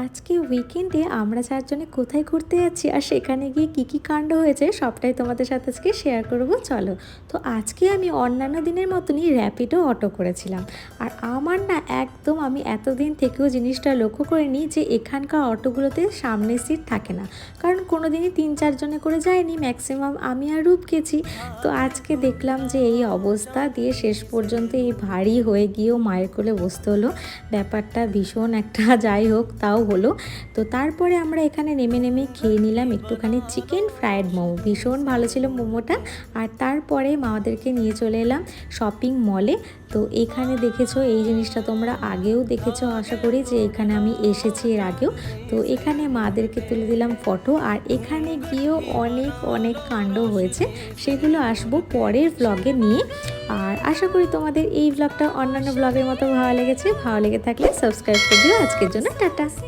আজকে উইকেন্ডে আমরা চারজনে কোথায় ঘুরতে যাচ্ছি আর সেখানে গিয়ে কী কী কাণ্ড হয়েছে সবটাই তোমাদের সাথে আজকে শেয়ার করবো। চলো। তো আজকে আমি অন্যান্য দিনের মতনই র্যাপিডো অটো করেছিলাম। আর আমার না একদম আমি এতদিন থেকেও জিনিসটা লক্ষ্য করিনি যে এখানকার অটোগুলোতে সামনের সিট থাকে না, কারণ কোনো দিনই 3-4 জনে করে যায়নি, ম্যাক্সিমাম আমি আর রূপ গেছি। তো আজকে দেখলাম যে এই অবস্থা দিয়ে শেষ পর্যন্ত এই ভারী হয়ে গিয়েও মায়ের কোলে বসতে হলো। ব্যাপারটা ভীষণ একটা যাই হোক তাও হলো। তো তারপরে আমরা এখানে নেমে নেমে খেয়ে নিলাম একটুখানি চিকেন ফ্রায়েড মোমো, ভীষণ ভালো ছিল মোমোটা। আর তারপরে মাদেরকে নিয়ে চলে এলাম শপিং মলে। তো এখানে দেখেছো এই জিনিসটা তোমরা আগেও দেখেছো আশা করি, যে এখানে আমি এসেছি এর আগেও। তো এখানে মাদেরকে তুলে দিলাম ফটো, আর এখানে গিয়েও অনেক অনেক কাণ্ড হয়েছে, সেগুলো আসবো পরের ব্লগে নিয়ে। আর আশা করি তোমাদের এই ব্লগটা অন্যান্য ব্লগের মতো ভালো লেগেছে। ভালো লেগে থাকলে সাবস্ক্রাইব করে দিও। আজকের জন্য টাটা।